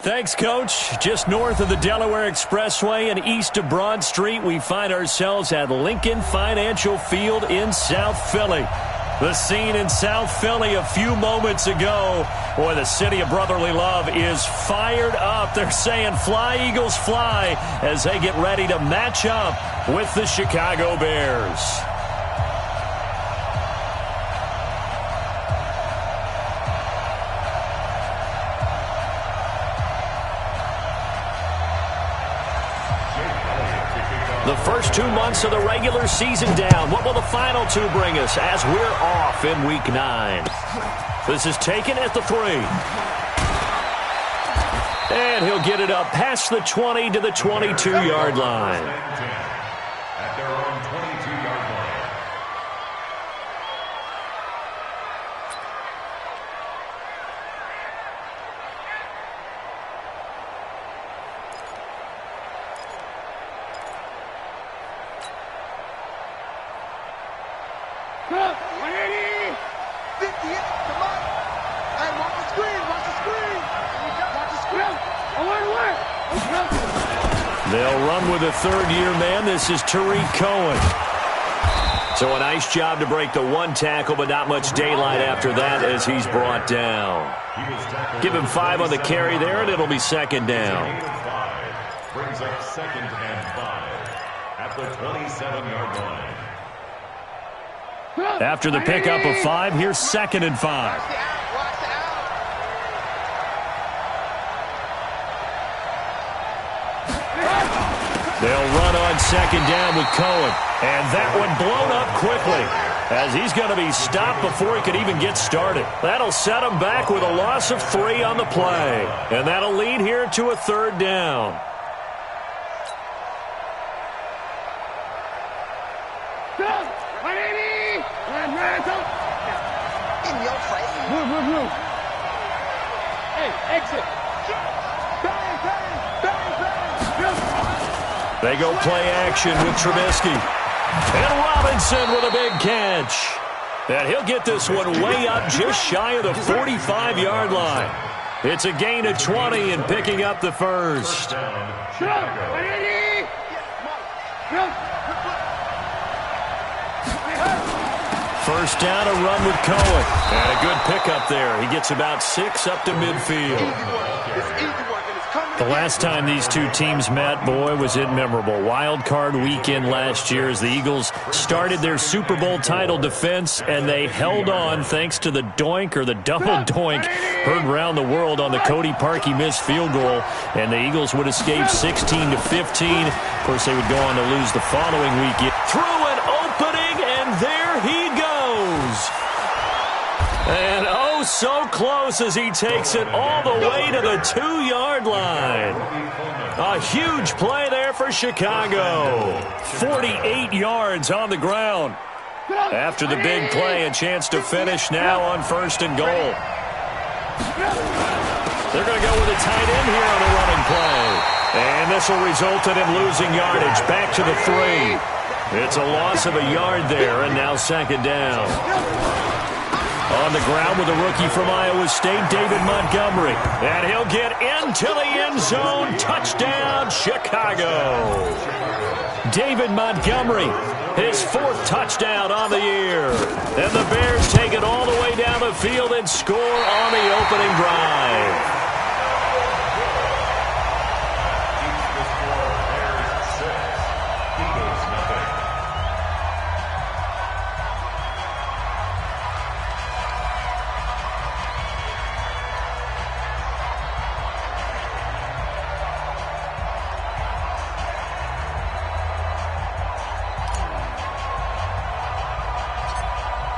Thanks, Coach. Just north of the Delaware Expressway and east of Broad Street, we find ourselves at Lincoln Financial Field in South Philly. The scene in South Philly a few moments ago. Boy, the city of brotherly love is fired up. They're saying, "Fly, Eagles, fly," as they get ready to match up with the Chicago Bears. The first 2 months of the regular season down. What will the final two bring us as we're off in Week 9? This is taken at the 3. And he'll get it up past the 20 to the 22-yard line. At their own 22-yard line. They'll run with a third-year man. This is Tariq Cohen. So a nice job to break the one tackle, but not much daylight after that as he's brought down. Give him 5 on the carry there, and it'll be second down. Brings up 2nd and 5 at the 27-yard line. After the pickup of 5, here's 2nd and 5. They'll run on 2nd down with Cohen. And that one blown up quickly as he's going to be stopped before he could even get started. That'll set him back with a loss of 3 on the play. And that'll lead here to a 3rd down. They go play action with Trubisky. And Robinson with a big catch. And he'll get this one way up just shy of the 45-yard line. It's a gain of 20 and picking up the first. First down, a run with Cohen. And a good pickup there. He gets about 6 up to midfield. The last time these two teams met, boy, was it memorable. Wild card weekend last year as the Eagles started their Super Bowl title defense, and they held on thanks to the doink or the double doink heard around the world on the Cody Parkey missed field goal, and the Eagles would escape 16-15. Of course, they would go on to lose the following weekend. Through an opening, and there he goes. And oh, so close as he takes it all the way to the 2-yard line. A huge play there for Chicago. 48 yards on the ground. After the big play, a chance to finish now on 1st and goal. They're going to go with a tight end here on the running play. And this will result in him losing yardage. Back to the 3. It's a loss of a yard there, and now 2nd down. On the ground with a rookie from Iowa State, David Montgomery. And he'll get into the end zone. Touchdown, Chicago. David Montgomery, his 4th touchdown on the year. And the Bears take it all the way down the field and score on the opening drive.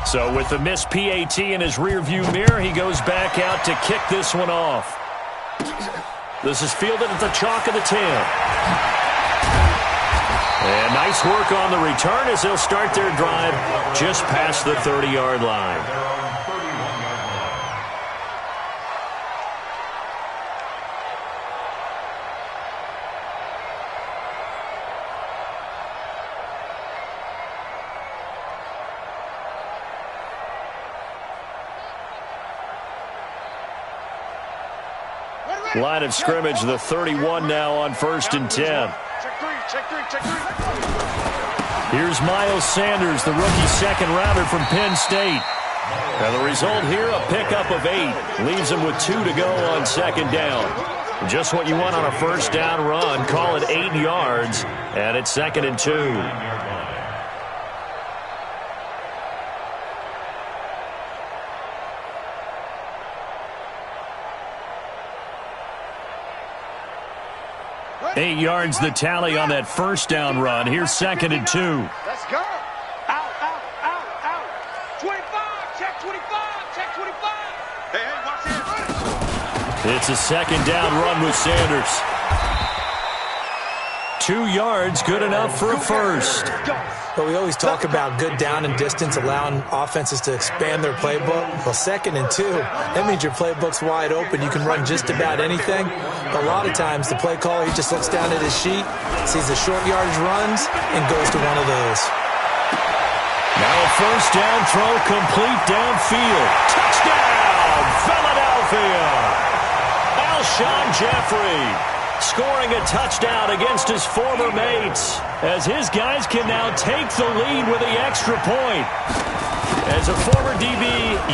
So with the missed PAT in his rearview mirror, he goes back out to kick this one off. This is fielded at the chalk of the 10. And nice work on the return as they'll start their drive just past the 30-yard line. Line of scrimmage, the 31 now on 1st and 10. Here's Miles Sanders, the rookie second-rounder from Penn State. And the result here, a pickup of 8. Leaves him with 2 to go on 2nd down. Just what you want on a first down run. Call it 8 yards, and it's 2nd and 2. Eight yards the tally on that first down run. Here's 2nd and 2. Let's go. Out, out, out, out. 25, check 25, check 25. Hey, watch this. It's a 2nd down run with Sanders. 2 yards, good enough for a first. Well, we always talk about good down and distance, allowing offenses to expand their playbook. Well, 2nd and 2, that means your playbook's wide open. You can run just about anything. But a lot of times, the play caller, he just looks down at his sheet, sees the short yardage runs, and goes to one of those. Now a first down throw, complete downfield. Touchdown, Philadelphia! Alshon Jeffrey scoring a touchdown against his former mates, as his guys can now take the lead with the extra point. As a former DB,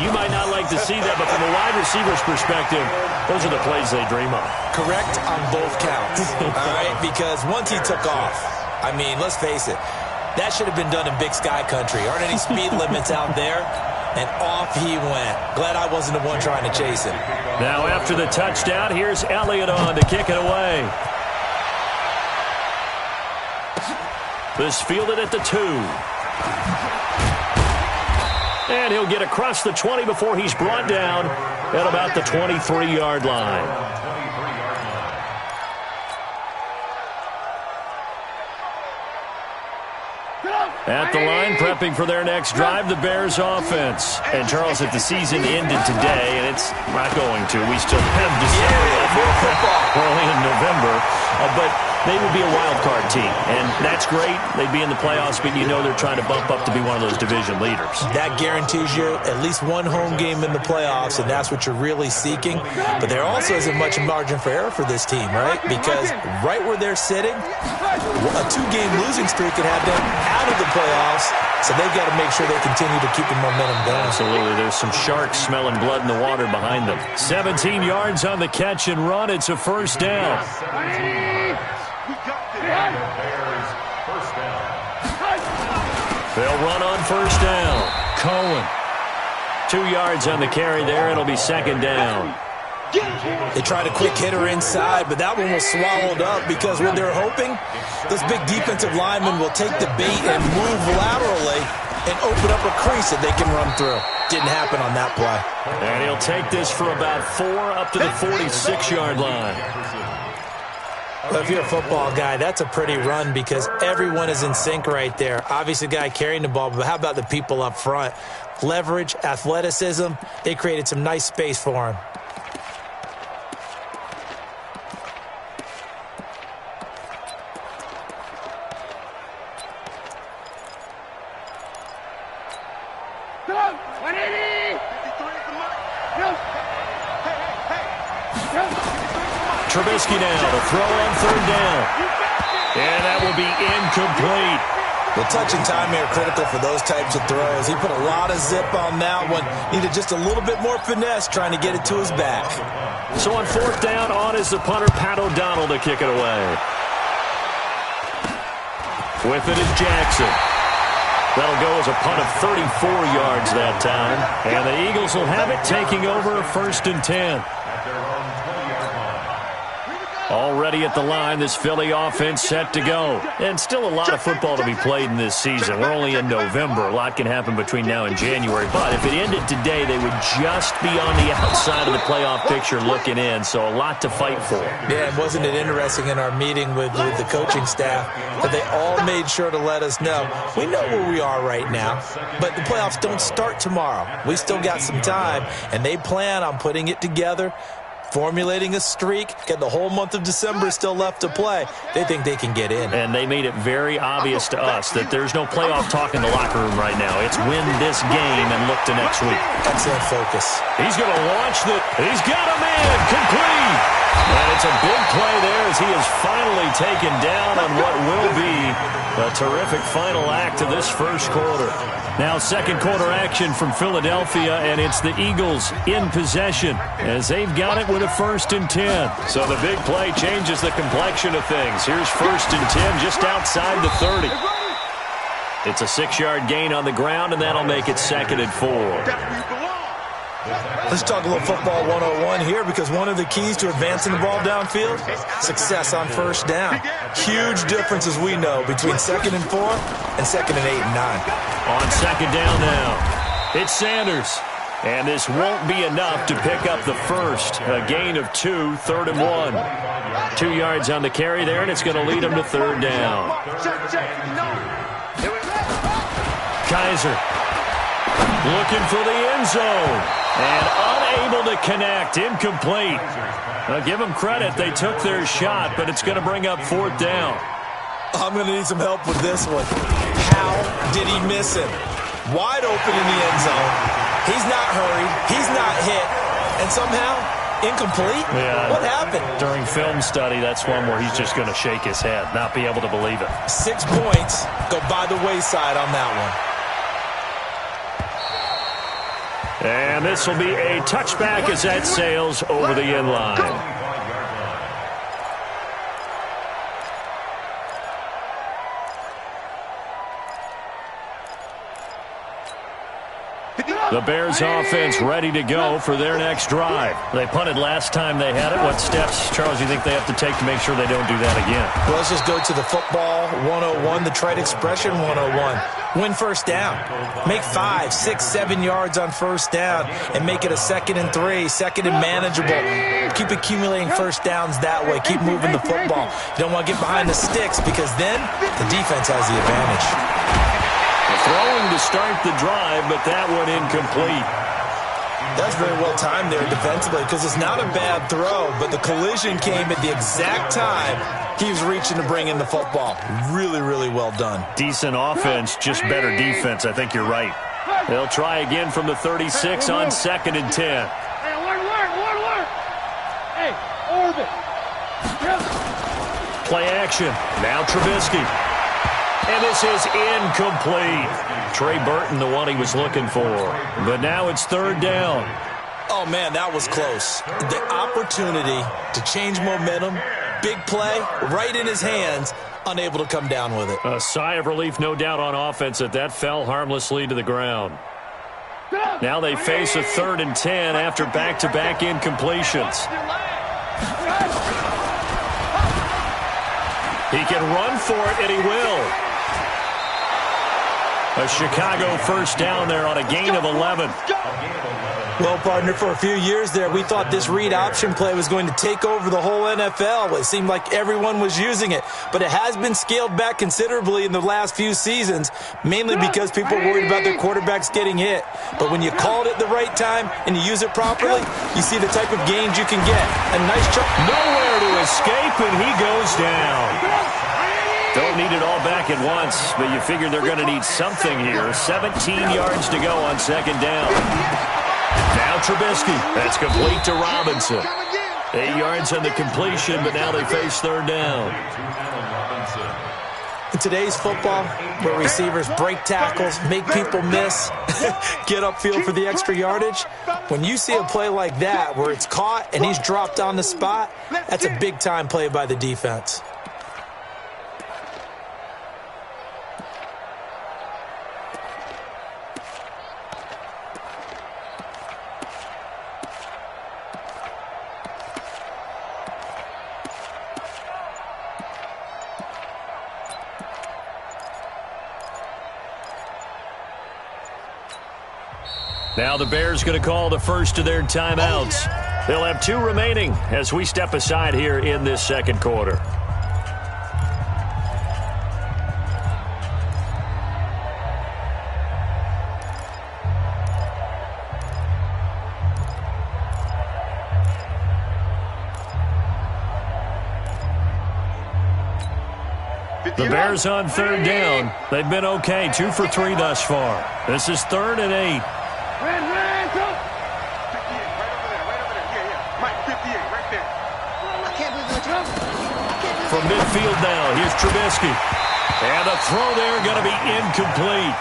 you might not like to see that, but from a wide receiver's perspective, those are the plays they dream of. Correct on both counts, all right? Because once he took off, I mean, let's face it, that should have been done in Big Sky country. Aren't any speed limits out there? And off he went. Glad I wasn't the one trying to chase him. Now after the touchdown, here's Elliott on to kick it away. This fielded at the 2. And he'll get across the 20 before he's brought down at about the 23-yard line. At the line, prepping for their next drive, the Bears offense. And, Charles, if the season ended today, and it's not going to, we still have December left. We're only in November. But they would be a wild card team, and that's great. They'd be in the playoffs, but you know they're trying to bump up to be one of those division leaders. That guarantees you at least one home game in the playoffs, and that's what you're really seeking. But there also isn't much margin for error for this team, right? Because right where they're sitting, a 2-game losing streak could have them out of the playoffs, so they've got to make sure they continue to keep the momentum going. Absolutely. There's some sharks smelling blood in the water behind them. 17 yards on the catch and run. It's a first down. They'll run on first down. Cohen. 2 yards on the carry there. It'll be 2nd down. They tried a quick hitter inside, but that one was swallowed up because what they're hoping, those big defensive linemen will take the bait and move laterally and open up a crease that they can run through. Didn't happen on that play. And he'll take this for about 4 up to the 46-yard line. Well, if you're a football guy, that's a pretty run because everyone is in sync right there. Obviously, the guy carrying the ball, but how about the people up front? Leverage, athleticism, they created some nice space for him. Trubisky now to throw on 3rd down. And that will be incomplete. Well, touch and time here critical for those types of throws. He put a lot of zip on that one. Needed just a little bit more finesse trying to get it to his back. So on 4th down, on is the punter, Pat O'Donnell, to kick it away. With it is Jackson. That'll go as a punt of 34 yards that time. And the Eagles will have it, taking over 1st and 10. Already at the line, this Philly offense set to go. And still a lot of football to be played in this season. We're only in November. A lot can happen between now and January. But if it ended today, they would just be on the outside of the playoff picture looking in. So a lot to fight for. Yeah, and wasn't it interesting in our meeting with the coaching staff that they all made sure to let us know, we know where we are right now, but the playoffs don't start tomorrow. We still got some time, and they plan on putting it together, formulating a streak, get the whole month of December still left to play. They think they can get in. And they made it very obvious to us that there's no playoff talk in the locker room right now. It's win this game and look to next week. Excellent focus. He's going to launch the... He's got a man complete. And it's a big play there as he is finally taken down on what will be a terrific final act of this first quarter. Now second quarter action from Philadelphia, and it's the Eagles in possession as they've got it with a 1st and 10. So the big play changes the complexion of things. Here's 1st and 10 just outside the 30. It's a 6-yard gain on the ground, and that'll make it 2nd and 4. Let's talk a little football 101 here, because one of the keys to advancing the ball downfield, success on 1st down. Huge difference, as we know, between 2nd and 4 and 2nd and 8 and 9. On 2nd down now, it's Sanders. And this won't be enough to pick up the first. A gain of 2, 3rd and 1. 2 yards on the carry there, and it's going to lead him to 3rd down. Kaiser looking for the end zone. And unable to connect. Incomplete. Now, give them credit. They took their shot, but it's going to bring up 4th down. I'm going to need some help with this one. How did he miss him? Wide open in the end zone. He's not hurried. He's not hit. And somehow, incomplete? Yeah. What happened? During film study, that's one where he's just going to shake his head, not be able to believe it. 6 points go by the wayside on that one. And this will be a touchback as that sails over the end line. The Bears offense ready to go for their next drive. They punted last time they had it. What steps, Charles, do you think they have to take to make sure they don't do that again? Well, let's just go to the football 101, the trade expression 101. Win 1st down. Make 5, 6, 7 yards on 1st down and make it a 2nd and 3, 2nd and manageable. Keep accumulating 1st downs that way. Keep moving the football. You don't want to get behind the sticks, because then the defense has the advantage. Throwing to start the drive, but that one incomplete. That's very well timed there defensively, because it's not a bad throw, but the collision came at the exact time he was reaching to bring in the football. Really, really well done. Decent offense, just better defense. I think you're right. They'll try again from the 36 on 2nd and 10. Hey, one. Hey, orbit. Play action. Now Trubisky. And this is incomplete. Trey Burton, the one he was looking for. But now it's 3rd down. Oh, man, that was close. The opportunity to change momentum, big play, right in his hands, unable to come down with it. A sigh of relief, no doubt, on offense that fell harmlessly to the ground. Now they face a 3rd and 10 after back-to-back incompletions. He can run for it, and he will. A Chicago 1st down there on a gain of 11. Well, partner, for a few years there, we thought this read option play was going to take over the whole NFL. It seemed like everyone was using it, but it has been scaled back considerably in the last few seasons, mainly because people are worried about their quarterbacks getting hit. But when you call it at the right time and you use it properly, you see the type of gains you can get. A nice chunk. Nowhere to escape, and he goes down. Don't need it all back at once, but you figure they're going to need something here. 17 yards to go on 2nd down. Now Trubisky. That's complete to Robinson. 8 yards on the completion, but now they face 3rd down. In today's football, where receivers break tackles, make people miss, get upfield for the extra yardage, when you see a play like that where it's caught and he's dropped on the spot, that's a big-time play by the defense. Now the Bears going to call the first of their timeouts. They'll have 2 remaining as we step aside here in this 2nd quarter. The Bears on 3rd down. They've been okay, 2 for 3 thus far. This is 3rd and 8. Ran, go. 58, right over there. Yeah. Mike, 58, right there. midfield now. Here's Trubisky. And the throw there going to be incomplete.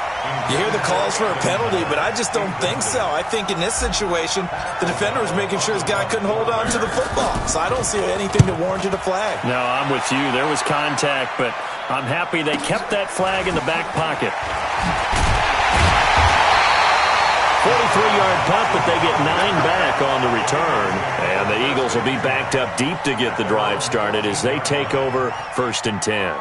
You hear the calls for a penalty, but I just don't think so. I think in this situation, the defender was making sure his guy couldn't hold on to the football. So I don't see anything that warranted a flag. No, I'm with you. There was contact, but I'm happy they kept that flag in the back pocket. 43-yard punt, but they get 9 back on the return. And the Eagles will be backed up deep to get the drive started as they take over 1st and 10.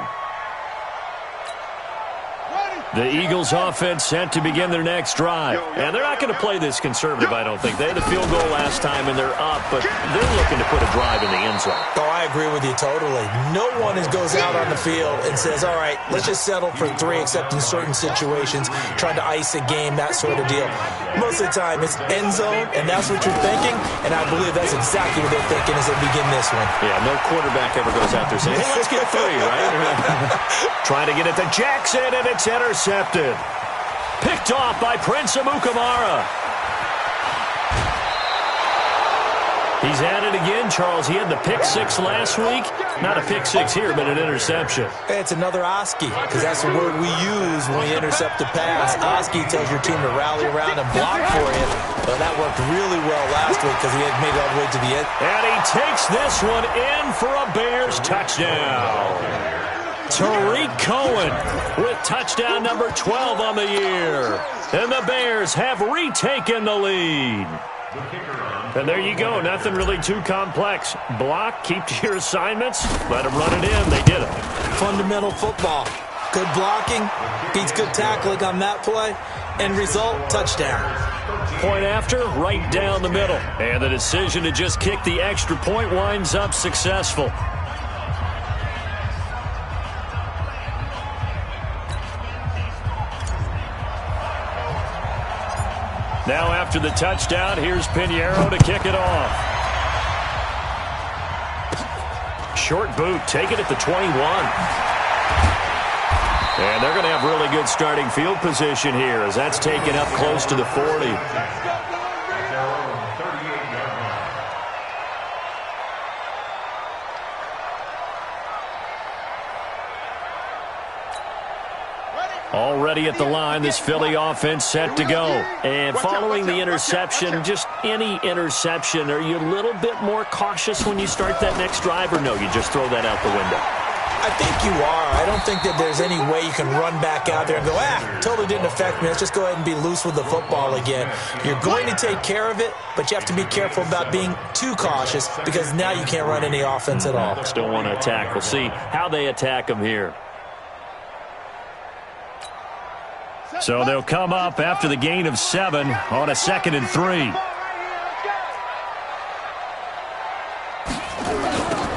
The Eagles offense set to begin their next drive. And they're not going to play this conservative, I don't think. They had a field goal last time, and they're up, but they're looking to put a drive in the end zone. Oh, I agree with you totally. No one goes out on the field and says, all right, let's just settle for 3, except in certain situations, trying to ice a game, that sort of deal. Most of the time, it's end zone, and that's what you're thinking, and I believe that's exactly what they're thinking as they begin this one. Yeah, no quarterback ever goes out there saying, hey, let's get 3, right? Trying to get it to Jackson, and it's intercepted. Picked off by Prince Amukamara. He's at it again, Charles. He had the pick 6 last week. Not a pick 6 here, but an interception. Hey, it's another Oski, because that's the word we use when we intercept a pass. Oski tells your team to rally around and block for you. Well, that worked really well last week because he had made it all the way to the end. And he takes this one in for a Bears touchdown. Tariq Cohen with touchdown number 12 on the year. And the Bears have retaken the lead. And there you go. Nothing really too complex. Block, keep to your assignments, let them run it in. They did it. Fundamental football. Good blocking, beats good tackling on that play, and result, touchdown. Point after, right down the middle. And the decision to just kick the extra point winds up successful. Now after the touchdown, here's Pinheiro to kick it off. Short boot, take it at the 21. And they're going to have really good starting field position here as that's taken up close to the 40. Already at the line, this Philly offense set to go. And following the interception, just any interception, are you a little bit more cautious when you start that next drive, or no, you just throw that out the window? I think you are. I don't think that there's any way you can run back out there and go, totally didn't affect me. Let's just go ahead and be loose with the football again. You're going to take care of it, but you have to be careful about being too cautious because now you can't run any offense at all. Still want to attack. We'll see how they attack them here. So they'll come up after the gain of 7 on a 2nd and 3.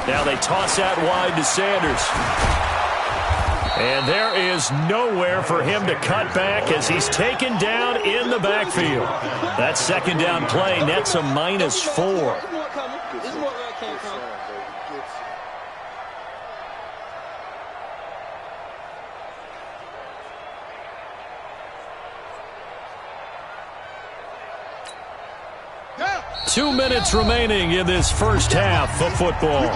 Now they toss out wide to Sanders. And there is nowhere for him to cut back as he's taken down in the backfield. That 2nd down play nets a -4. 2 minutes remaining in this first half of football.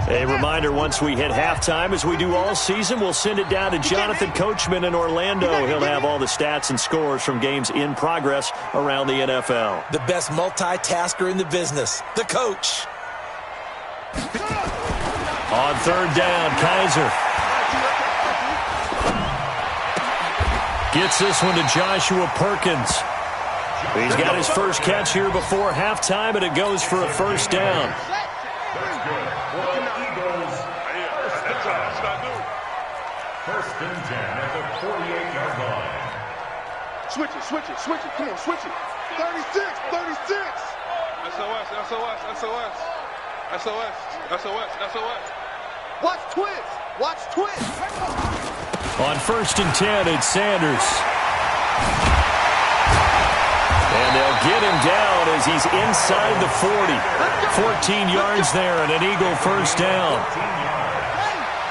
A reminder, once we hit halftime, as we do all season, we'll send it down to Jonathan Coachman in Orlando. He'll have all the stats and scores from games in progress around the NFL. The best multitasker in the business, the coach. On 3rd down, Kaiser gets this one to Joshua Perkins. He's got his first catch here before halftime, and it goes for a 1st down. First and 10 at the 48-yard line. Switch it. Come on, switch it. 36. SOS. Watch twist. On 1st and 10, it's Sanders. And they'll get him down as he's inside the 40. 14 yards there and an Eagle 1st down.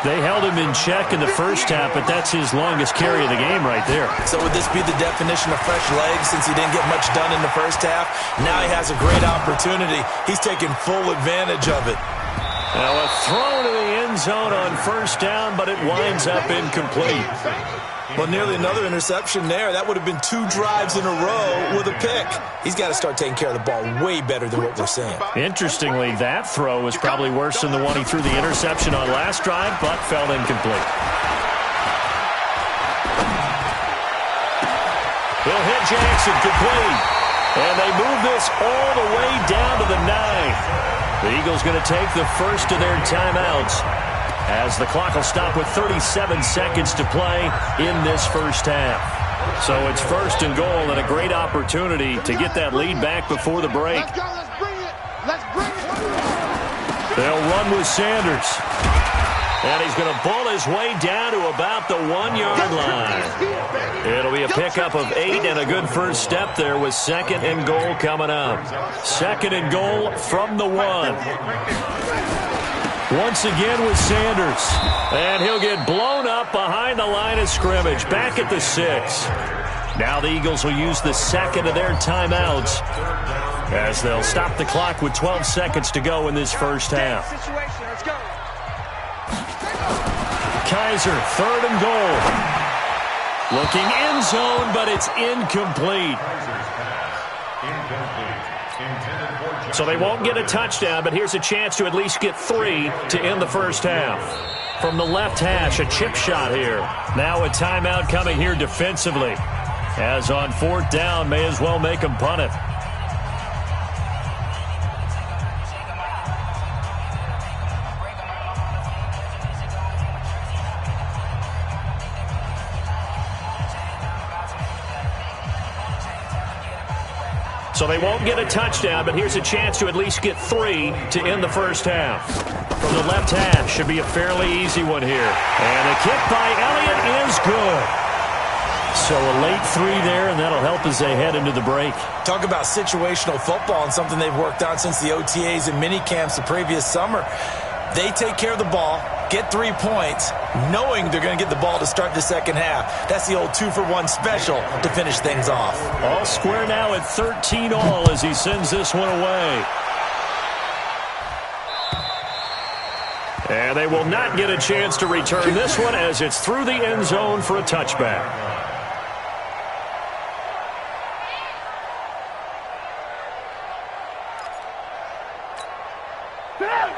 They held him in check in the first half, but that's his longest carry of the game right there. So would this be the definition of fresh legs since he didn't get much done in the first half? Now he has a great opportunity. He's taking full advantage of it. Now a throw to the end zone on first down, but it winds up incomplete. Well, nearly another interception there. That would have been 2 drives in a row with a pick. He's got to start taking care of the ball way better than what we're seeing. Interestingly, that throw was probably worse than the one he threw the interception on last drive, but fell incomplete. He'll hit Jackson complete. And they move this all the way down to the 9. The Eagles going to take the first of their timeouts, as the clock will stop with 37 seconds to play in this first half. So it's first and goal and a great opportunity to get that lead back before the break. Let's go. Let's bring it. Let's bring it. They'll run with Sanders. And he's going to bull his way down to about the 1-yard line. It'll be a pickup of 8 and a good first step there with second and goal coming up. Second and goal from the 1. Once again with Sanders. And he'll get blown up behind the line of scrimmage. Back at the 6. Now the Eagles will use the second of their timeouts, as they'll stop the clock with 12 seconds to go in this first half. Let's go. Kaiser, third and goal. Looking end zone, but it's incomplete. So they won't get a touchdown, but here's a chance to at least get 3 to end the first half. From the left hash, a chip shot here. Now a timeout coming here defensively, as on fourth down, may as well make them punt it. So they won't get a touchdown, but here's a chance to at least get 3 to end the first half. From the left hash, should be a fairly easy one here. And a kick by Elliott is good. So a late 3 there, and that'll help as they head into the break. Talk about situational football and something they've worked on since the OTAs and mini camps the previous summer. They take care of the ball, get 3 points, knowing they're going to get the ball to start the second half. That's the old 2-for-1 special to finish things off. All square now at 13 all as he sends this one away. And they will not get a chance to return this one as it's through the end zone for a touchback.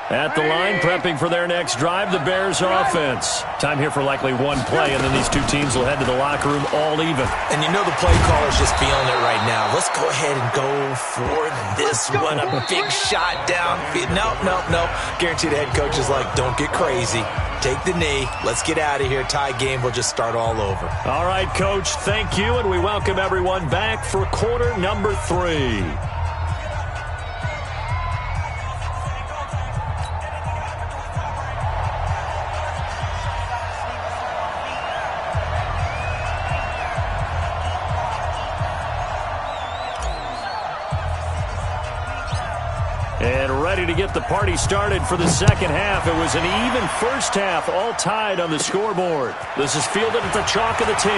At the line, prepping for their next drive, the Bears offense. Time here for likely one play, and then these two teams will head to the locker room all even. And you know the play caller's just feeling it right now. Let's go ahead and go for this one. A big shot downfield. Nope. Guarantee the head coach is like, don't get crazy. Take the knee. Let's get out of here. Tie game. We'll just start all over. All right, Coach, thank you, and we welcome everyone back for quarter number 3. And ready to get the party started for the second half. It was an even first half, all tied on the scoreboard. This is fielded at the chalk of the 10.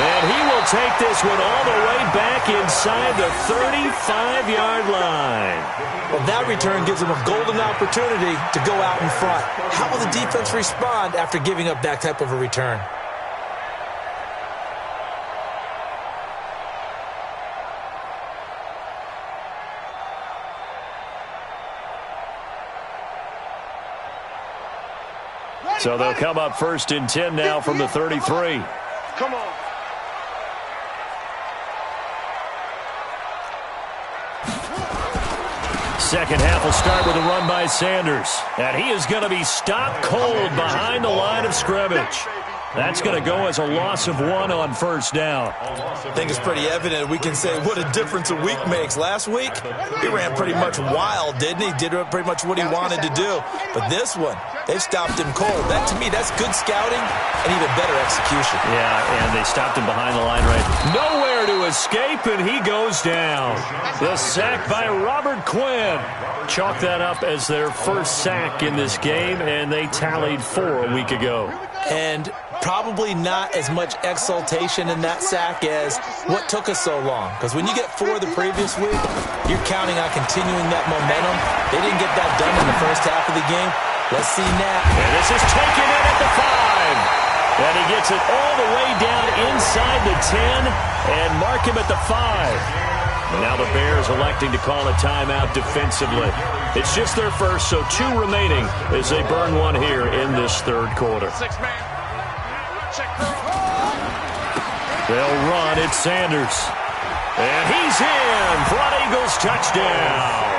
And he will take this one all the way back inside the 35-yard line. Well, that return gives him a golden opportunity to go out in front. How will the defense respond after giving up that type of a return? So they'll come up first and 10 now from the 33. Come on. Second half will start with a run by Sanders. And he is going to be stopped cold behind the line of scrimmage. That's going to go as a loss of 1 on first down. I think it's pretty evident. We can say what a difference a week makes. Last week, he ran pretty much wild, didn't he? Did pretty much what he wanted to do. But this one, They've stopped him cold. That, to me, that's good scouting and even better execution. Yeah, and they stopped him behind the line right. Nowhere to escape, and he goes down. The sack by Robert Quinn. Chalk that up as their first sack in this game, and they tallied 4 a week ago. And probably not as much exultation in that sack as what took us so long. Because when you get 4 the previous week, you're counting on continuing that momentum. They didn't get that done in the first half of the game. Let's see now. And this is taken in at the 5. And he gets it all the way down inside the 10 and mark him at the 5. And now the Bears electing to call a timeout defensively. It's just their first, so 2 remaining as they burn one here in this third quarter. They'll run. It's Sanders. And he's in for an Eagles touchdown.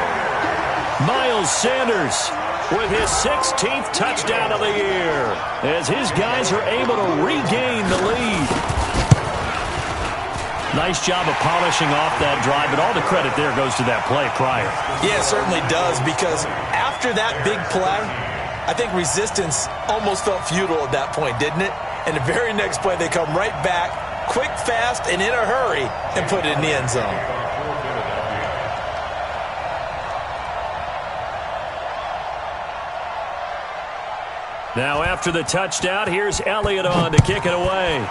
Miles Sanders with his 16th touchdown of the year as his guys are able to regain the lead. Nice job of polishing off that drive, but all the credit there goes to that play prior. Yeah, it certainly does, because after that big play, I think resistance almost felt futile at that point, didn't it? And the very next play, they come right back, quick, fast, and in a hurry, and put it in the end zone. Now after the touchdown, here's Elliott on to kick it away.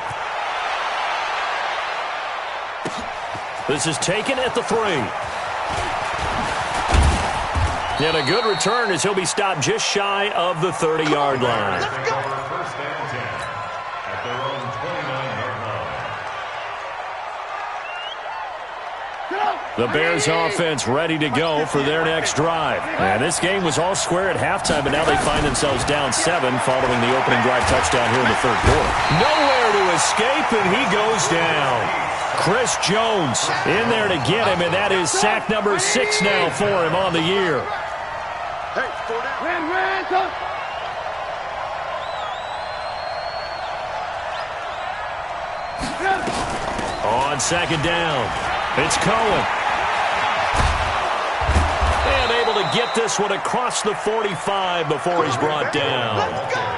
This is taken at the 3. And a good return as he'll be stopped just shy of the 30-yard line. First and 10 at their own 29-yard line. The Bears offense ready to go for their next drive. And this game was all square at halftime, but now they find themselves down 7 following the opening drive touchdown here in the third quarter. Nowhere to escape, and he goes down. Chris Jones in there to get him, and that is sack number 6 now for him on the year. Hey, 4 down. On second down, it's Cohen. And able to get this one across the 45 before he's brought down.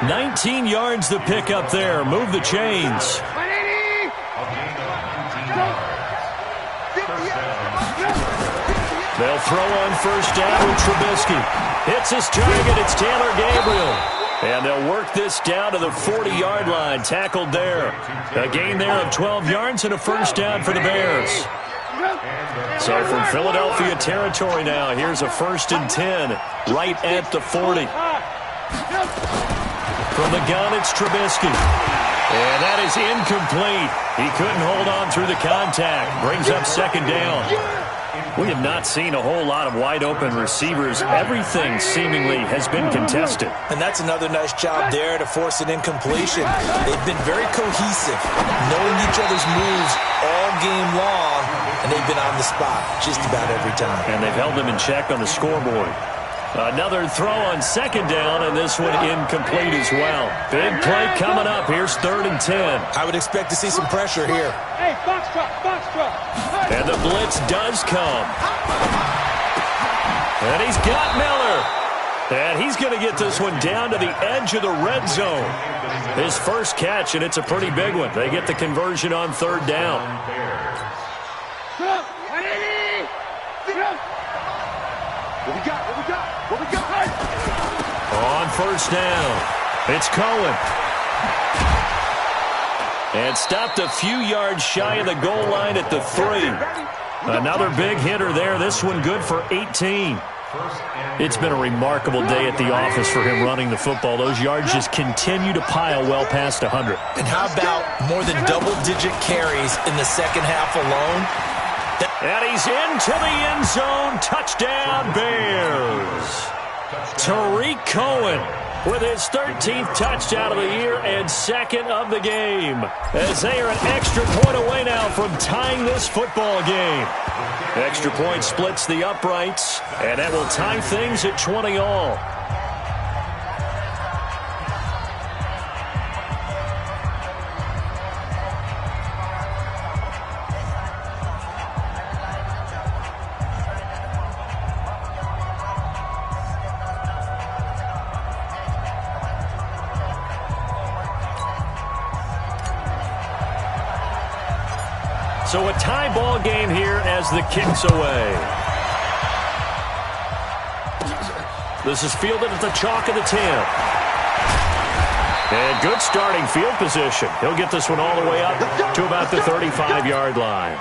19 yards to pick up there. Move the chains. They'll throw on first down with Trubisky. Hits his target. It's Taylor Gabriel. And they'll work this down to the 40-yard line. Tackled there. A gain there of 12 yards and a first down for the Bears. So from Philadelphia territory now, here's a 1st and 10 right at the 40. From the gun, it's Trubisky. And that is incomplete. He couldn't hold on through the contact. Brings up second down. We have not seen a whole lot of wide-open receivers. Everything seemingly has been contested. And that's another nice job there to force an incompletion. They've been very cohesive, knowing each other's moves all game long, and they've been on the spot just about every time. And they've held them in check on the scoreboard. Another throw on second down, and this one incomplete as well. Big play coming up. Here's 3rd and 10. I would expect to see some pressure here. Hey, box truck, box truck. And the blitz does come. And he's got Miller. And he's going to get this one down to the edge of the red zone. His first catch, and it's a pretty big one. They get the conversion on 3rd down. What we got? What we got? What we got? On first down, it's Cohen. And stopped a few yards shy of the goal line at the 3. Another big hitter there. This one good for 18. It's been a remarkable day at the office for him running the football. Those yards just continue to pile well past 100. And how about more than double-digit carries in the second half alone? And he's into the end zone. Touchdown, Bears. Tariq Cohen with his 13th touchdown of the year and 2nd of the game, as they are an extra point away now from tying this football game. Extra point splits the uprights, and that will tie things at 20 all. So a tie ball game here as the kick's away. This is fielded at the chalk of the 10. And good starting field position. He'll get this one all the way up to about the 35-yard line.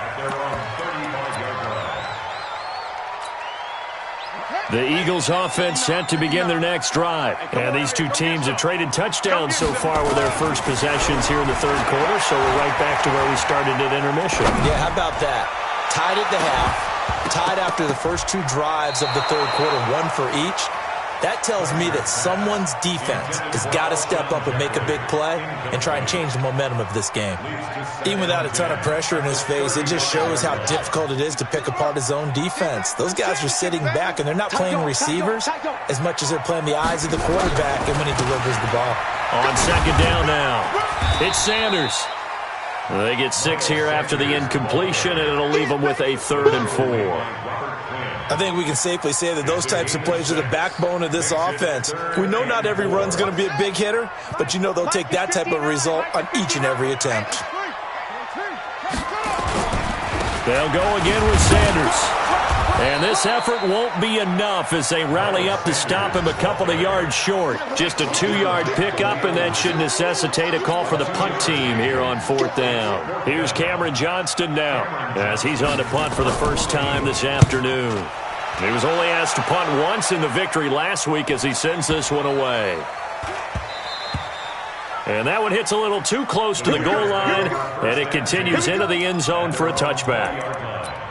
The Eagles offense set to begin their next drive. And these two teams have traded touchdowns so far with their first possessions here in the third quarter. So we're right back to where we started at intermission. Yeah, how about that? Tied at the half, tied after the first two drives of the third quarter, one for each. That tells me that someone's defense has got to step up and make a big play and try and change the momentum of this game. Even without a ton of pressure in his face, it just shows how difficult it is to pick apart his own defense. Those guys are sitting back, and they're not playing receivers as much as they're playing the eyes of the quarterback and when he delivers the ball. On second down now, it's Sanders. They get 6 here after the incompletion, and it'll leave them with a 3rd and 4. I think we can safely say that those types of plays are the backbone of this offense. We know not every run's going to be a big hitter, but you know they'll take that type of result on each and every attempt. They'll go again with Sanders. And this effort won't be enough as they rally up to stop him a couple of yards short. Just a 2-yard pickup, and that should necessitate a call for the punt team here on 4th down. Here's Cameron Johnston now as he's on to punt for the first time this afternoon. He was only asked to punt once in the victory last week as he sends this one away. And that one hits a little too close to the goal line, and it continues into the end zone for a touchback.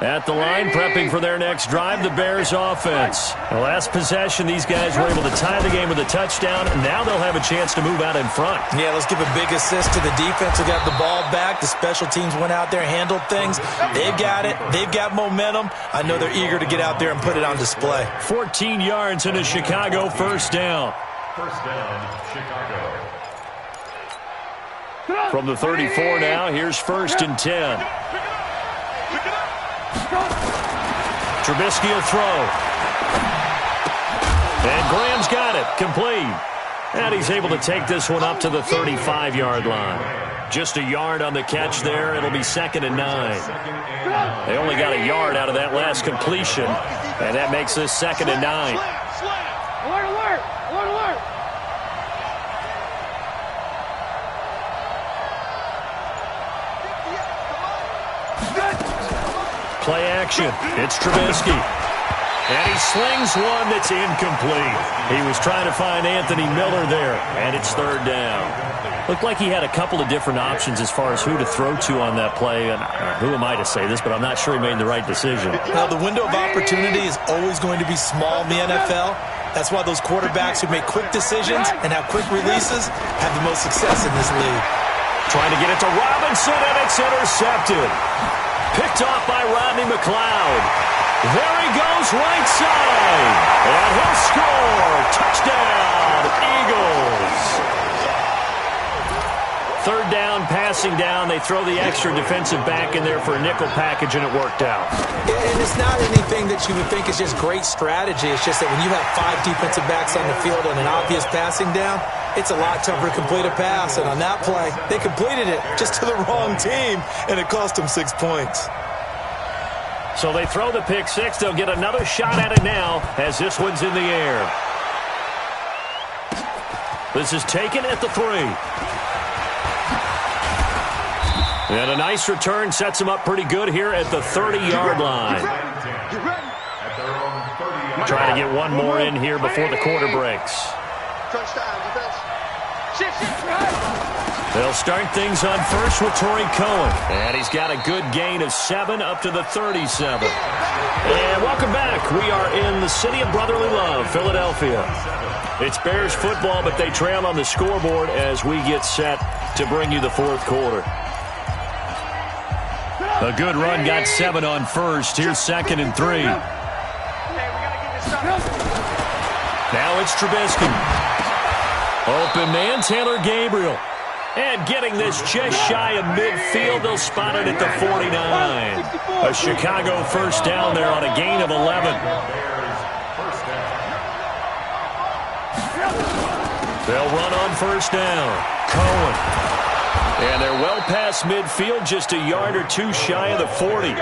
At the line, prepping for their next drive, the Bears offense. The last possession, these guys were able to tie the game with a touchdown, and now they'll have a chance to move out in front. Yeah, let's give a big assist to the defense who got the ball back. The special teams went out there, handled things. They've got it. They've got momentum. I know they're eager to get out there and put it on display. 14 yards and a Chicago first down. First down, Chicago. From the 34 now, here's 1st and 10. Trubisky will throw. And Graham's got it. Complete. And he's able to take this one up to the 35-yard line. Just a yard on the catch there. It'll be 2nd and 9. They only got a yard out of that last completion, and that makes this 2nd and 9. Alert, alert! Alert, alert! Play action. It's Trubisky. And he slings one that's incomplete. He was trying to find Anthony Miller there, and it's 3rd down. Looked like he had a couple of different options as far as who to throw to on that play. And who am I to say this, but I'm not sure he made the right decision. Now, the window of opportunity is always going to be small in the NFL. That's why those quarterbacks who make quick decisions and have quick releases have the most success in this league. Trying to get it to Robinson, and it's intercepted. Picked off by Rodney McLeod. There he goes right side. And he'll score. Touchdown, Eagles. 3rd down, passing down. They throw the extra defensive back in there for a nickel package, and it worked out. And it's not anything that you would think is just great strategy. It's just that when you have 5 defensive backs on the field and an obvious passing down, it's a lot tougher to complete a pass. And on that play, they completed it just to the wrong team, and it cost them 6 points. So they throw the pick six. They'll get another shot at it now as this one's in the air. This is taken at the 3. And a nice return sets him up pretty good here at the 30-yard line. Trying to get one more in here before the quarter breaks. They'll start things on first with Torrey Cohen. And he's got a good gain of 7 up to the 37. And welcome back. We are in the city of brotherly love, Philadelphia. It's Bears football, but they trail on the scoreboard as we get set to bring you the 4th quarter. A good run, got 7 on first. Here's 2nd and 3. Now it's Trubisky. Open man, Taylor Gabriel. And getting this just shy of midfield, they'll spot it at the 49. A Chicago first down there on a gain of 11. They'll run on first down. Cohen. And they're well past midfield, just a yard or two shy of the 40.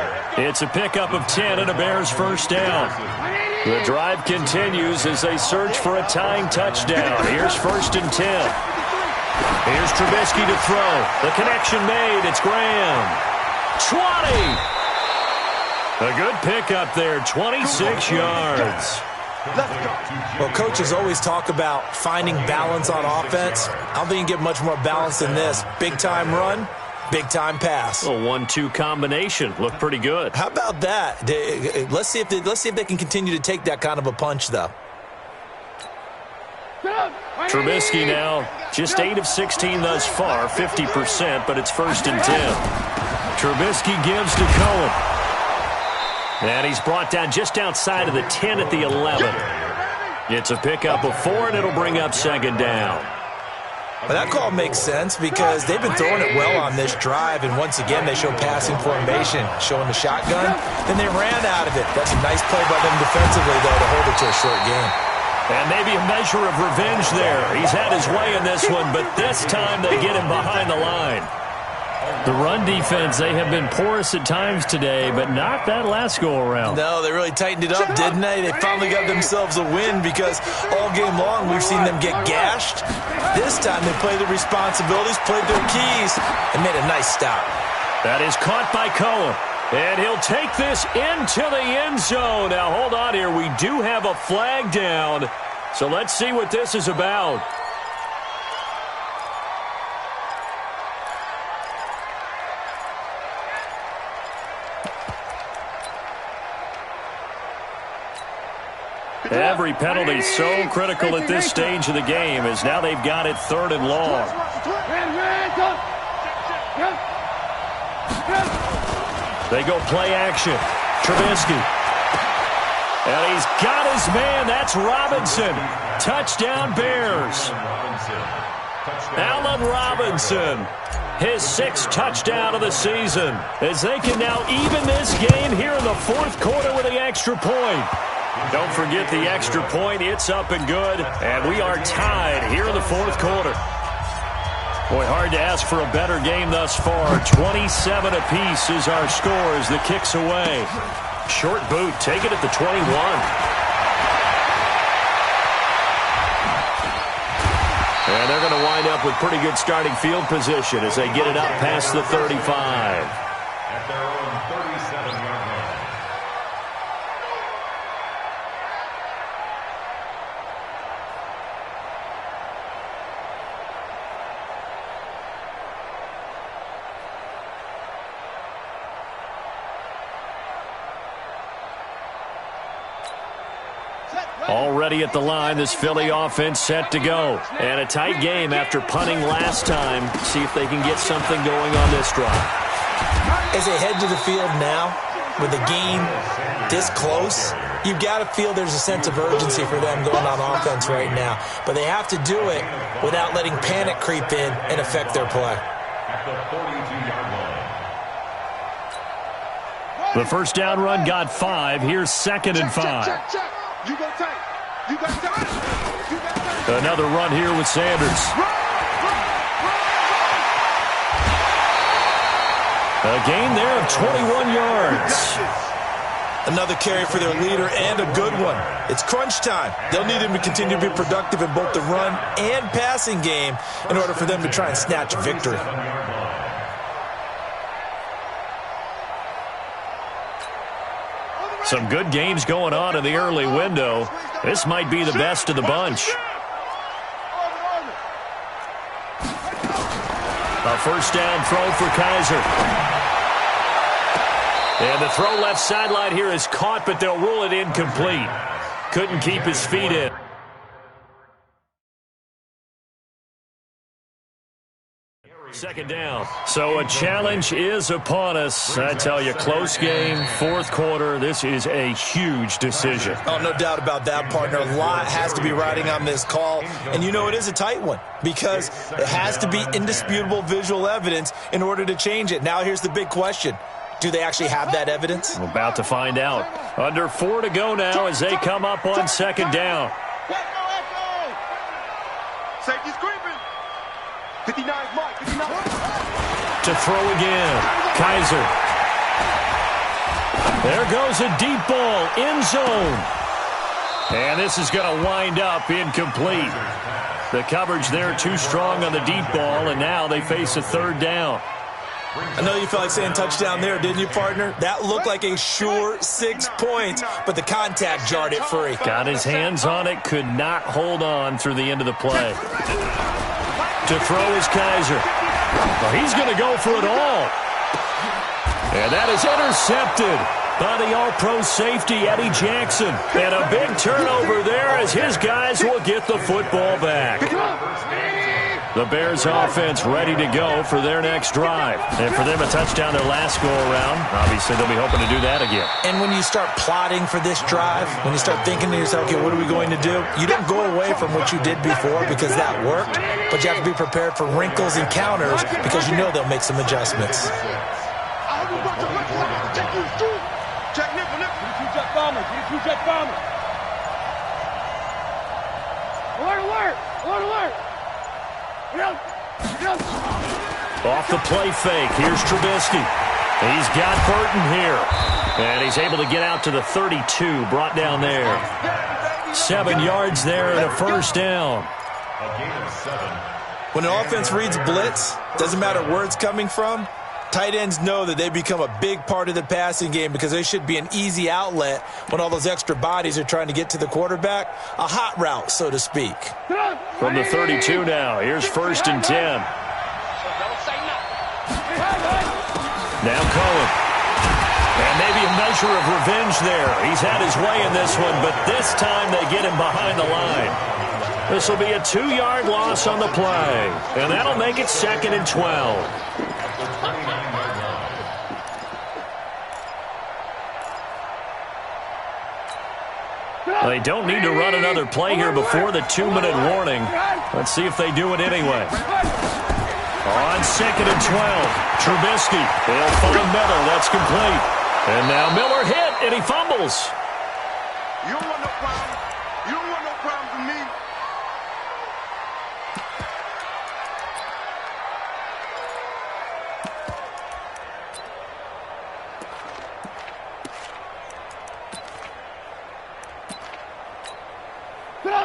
It's a pickup of 10 and a Bears first down. The drive continues as they search for a tying touchdown. Here's first and 10. Here's Trubisky to throw. The connection made. It's Graham. 20. A good pickup there, 26 yards. Well, coaches always talk about finding balance on offense. I don't think you can get much more balance than this. Big-time run, big-time pass. A 1-2 combination. Looked pretty good. How about that? Let's see if they can continue to take that kind of a punch, though. Trubisky now, just 8 of 16 thus far, 50%, but it's first and 10. Trubisky gives to Cohen. And he's brought down just outside of the 10 at the 11. It's a pickup of 4, and it'll bring up second down. Well, that call makes sense because they've been throwing it well on this drive, and once again they show passing formation, showing the shotgun. Then they ran out of it. That's a nice play by them defensively, though, to hold it to a short game. And maybe a measure of revenge there. He's had his way in this one, but this time they get him behind the line. The run defense, they have been porous at times today, but not that last go-around. No, they really tightened it up, didn't they? They finally got themselves a win because all game long we've seen them get gashed. This time they played their responsibilities, played their keys, and made a nice stop. That is caught by Cohen, and he'll take this into the end zone. Now, hold on here. We do have a flag down, so let's see what this is about. Every penalty so critical at this stage of the game as now they've got it 3rd and long. They go play action. Trubisky. And he's got his man. That's Robinson. Touchdown Bears. Allen Robinson. His 6th touchdown of the season as they can now even this game here in the 4th quarter with the extra point. Don't forget the extra point. It's up and good. And we are tied here in the 4th quarter. Boy, hard to ask for a better game thus far. 27 apiece is our score as the kick's away. Short boot. Take it at the 21. And they're going to wind up with pretty good starting field position as they get it up past the 35. At their own 37-yard line. Already at the line, this Philly offense set to go. And a tight game after punting last time. See if they can get something going on this drive. As they head to the field now, with the game this close, you've got to feel there's a sense of urgency for them going on offense right now. But they have to do it without letting panic creep in and affect their play. At the 42-yard line. The first down run got 5. Here's 2nd and 5. You go tight. You got time. Another run here with Sanders. A gain there of 21 yards. Another carry for their leader and a good one. It's crunch time. They'll need him to continue to be productive in both the run and passing game in order for them to try and snatch a victory. Some good games going on in the early window. This might be the best of the bunch. A first down throw for Kaiser. And the throw left sideline here is caught, but they'll rule it incomplete. Couldn't keep his feet in. Second down. So a challenge is upon us. I tell you, close game, 4th quarter. This is a huge decision. Oh, no doubt about that, partner. A lot has to be riding on this call. And you know it is a tight one because it has to be indisputable visual evidence in order to change it. Now here's the big question. Do they actually have that evidence? We're about to find out. Under 4 to go now as they come up on 2nd down. Safety's creeping. 59's Mike. 59. To throw again. Kaiser. There goes a deep ball. End zone. And this is going to wind up incomplete. The coverage there too strong on the deep ball, and now they face a third down. I know you felt like saying touchdown there, didn't you, partner? That looked like a sure 6 points, but the contact jarred it free. Got his hands on it, could not hold on through the end of the play. To throw is Kaiser. Well, he's going to go for it all. And that is intercepted by the all-pro safety, Eddie Jackson. And a big turnover there as his guys will get the football back. The Bears offense ready to go for their next drive. And for them, a touchdown their last go-around. Obviously, they'll be hoping to do that again. And when you start plotting for this drive, when you start thinking to yourself, okay, what are we going to do? You don't go away from what you did before because that worked, but you have to be prepared for wrinkles and counters because you know they'll make some adjustments. Check nickel. Two-jet bomber. Two-jet bomber. Alert. Off the play fake. Here's Trubisky. He's got Burton here. And he's able to get out to the 32. Brought down there. 7 yards there and a first down. A gain of 7. When an offense reads blitz, doesn't matter where it's coming from, tight ends know that they become a big part of the passing game because they should be an easy outlet when all those extra bodies are trying to get to the quarterback. A hot route, so to speak. From the 32 now, here's 1st and 10. Now Cohen. And maybe a measure of revenge there. He's had his way in this one, but this time they get him behind the line. This will be a 2-yard loss on the play, and that'll make it 2nd and 12. They don't need to run another play here before the 2-minute warning. Let's see if they do it anyway. On 2nd and 12, Trubisky. They'll find Miller. That's complete. And now Miller hit, and he fumbles. You don't want no problem. You don't want no problem from me.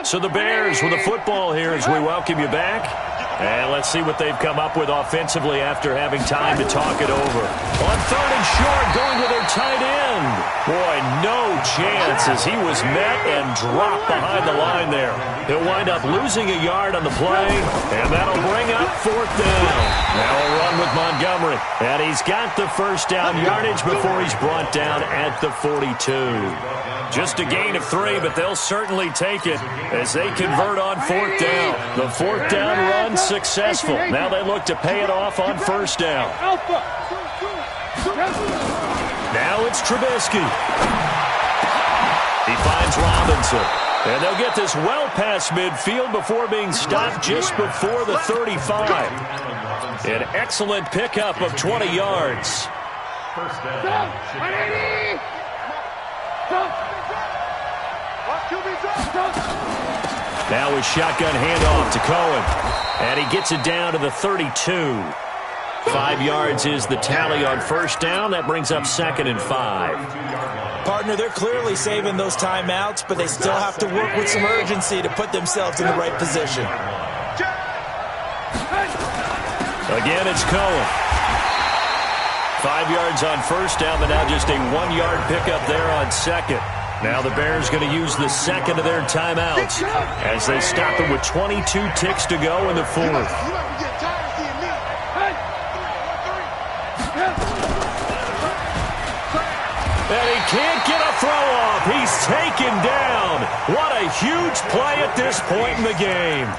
So the Bears with the football here as we welcome you back. And let's see what they've come up with offensively after having time to talk it over. On 3rd and short, going with their tight end. Boy, no chance as he was met and dropped behind the line there. He'll wind up losing a yard on the play, and that'll bring up 4th down. Now a run with Montgomery. And he's got the first down yardage before he's brought down at the 42. Just a gain of 3, but they'll certainly take it as they convert on 4th down. The 4th down run successful. Now they look to pay it off on 1st down. Now it's Trubisky. He finds Robinson. And they'll get this well past midfield before being stopped just before the 35. An excellent pickup of 20 yards. First down. Now a shotgun handoff to Cohen. And he gets it down to the 32. 5 yards is the tally on 1st down. That brings up 2nd and 5. Partner, they're clearly saving those timeouts, but they still have to work with some urgency to put themselves in the right position. Again, it's Cohen. 5 yards on 1st down, but now just a 1-yard pickup there on 2nd. Now the Bears going to use the 2nd of their timeouts as they stop it with 22 ticks to go in the 4th. And he can't get a throw off. He's taken down. What a huge play at this point in the game.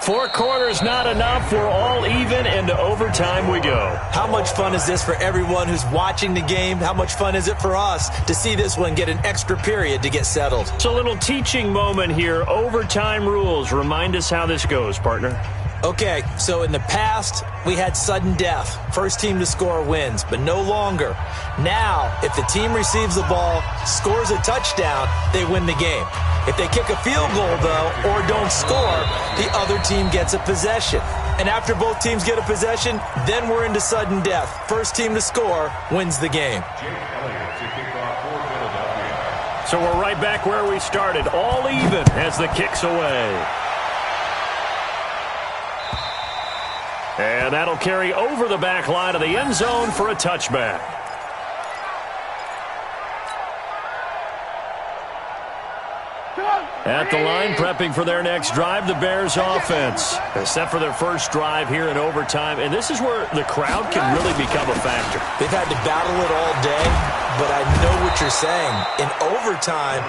Four quarters not enough. We're all even, and to overtime we go. How much fun is this for everyone who's watching the game? How much fun is it for us to see this one get an extra period to get settled? It's a little teaching moment here. Overtime rules. Remind us how this goes, partner. Okay, so in the past, we had sudden death. First team to score wins, but no longer. Now, if the team receives the ball, scores a touchdown, they win the game. If they kick a field goal, though, or don't score, the other team gets a possession. And after both teams get a possession, then we're into sudden death. First team to score wins the game. So we're right back where we started, all even as the kick's away. And that'll carry over the back line of the end zone for a touchback. At the line, prepping for their next drive, the Bears offense. Except for their first drive here in overtime. And this is where the crowd can really become a factor. They've had to battle it all day, but I know what you're saying. In overtime,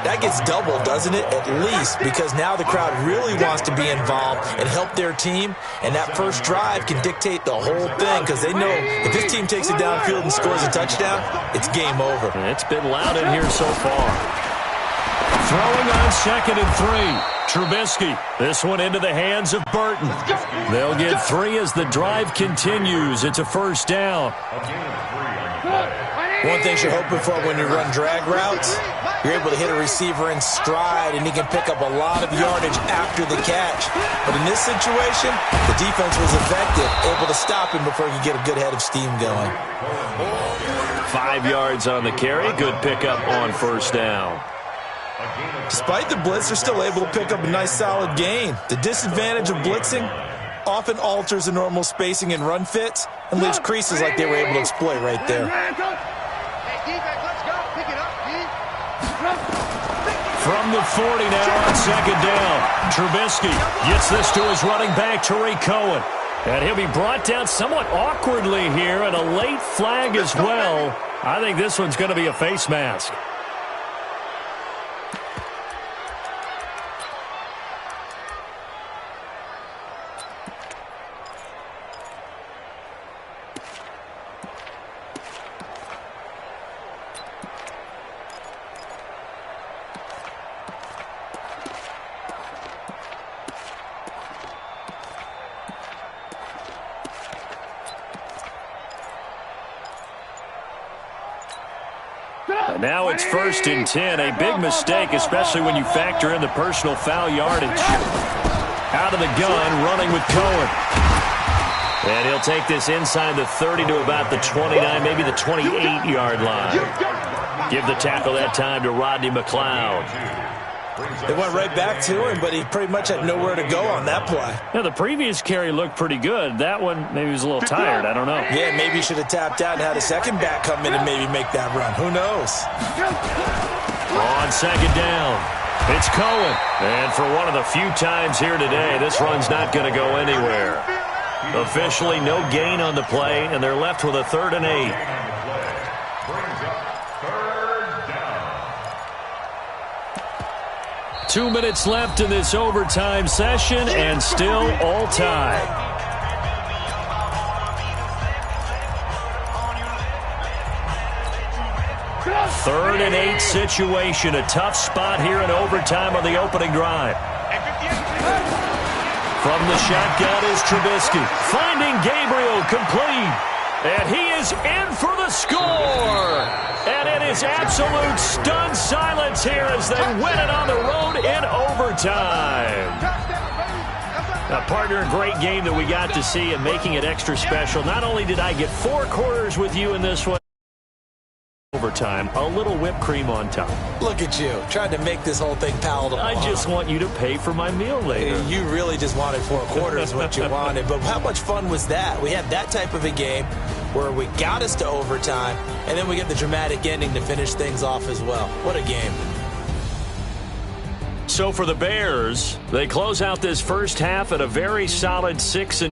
that gets doubled, doesn't it? At least, because now the crowd really wants to be involved and help their team. And that first drive can dictate the whole thing because they know if this team takes it downfield and scores a touchdown, it's game over. It's been loud in here so far. Throwing on 2nd and 3. Trubisky. This one into the hands of Burton. They'll get 3 as the drive continues. It's a first down. One thing you're hoping for when you run drag routes, you're able to hit a receiver in stride, and he can pick up a lot of yardage after the catch. But in this situation, the defense was effective, able to stop him before he could get a good head of steam going. 5 yards on the carry. Good pickup on first down. Despite the blitz, they're still able to pick up a nice solid gain. The disadvantage of blitzing often alters the normal spacing and run fits and leaves creases like they were able to exploit right there. From the 40 now on 2nd down. Trubisky gets this to his running back, Tariq Cohen. And he'll be brought down somewhat awkwardly here, and a late flag as well. I think this one's going to be a face mask. Now it's 1st and 10. A big mistake, especially when you factor in the personal foul yardage. Out of the gun, running with Cohen. And he'll take this inside the 30 to about the 29, maybe the 28-yard line. Give the tackle that time to Rodney McLeod. They went right back to him, but he pretty much had nowhere to go on that play. Yeah, the previous carry looked pretty good. That one, maybe he was a little tired. I don't know. Yeah, maybe he should have tapped out and had a second back come in and maybe make that run. Who knows? On 2nd down, it's Cohen. And for one of the few times here today, this run's not going to go anywhere. Officially no gain on the play, and they're left with a 3rd and 8. 2 minutes left in this overtime session, and still all tied. Third and 8 situation. A tough spot here in overtime on the opening drive. From the shotgun is Trubisky. Finding Gabriel complete. And he is in for the score. And it is absolute stunned silence here as they win it on the road in overtime. Now, partner, a great game that we got to see and making it extra special. Not only did I get 4 quarters with you in this one, overtime, a little whipped cream on top. Look at you, trying to make this whole thing palatable. I just want you to pay for my meal later. You really just wanted 4 quarters what you wanted, but how much fun was that? We had that type of a game where we got us to overtime, and then we get the dramatic ending to finish things off as well. What a game. So for the Bears, they close out this first half at a very solid 6-2.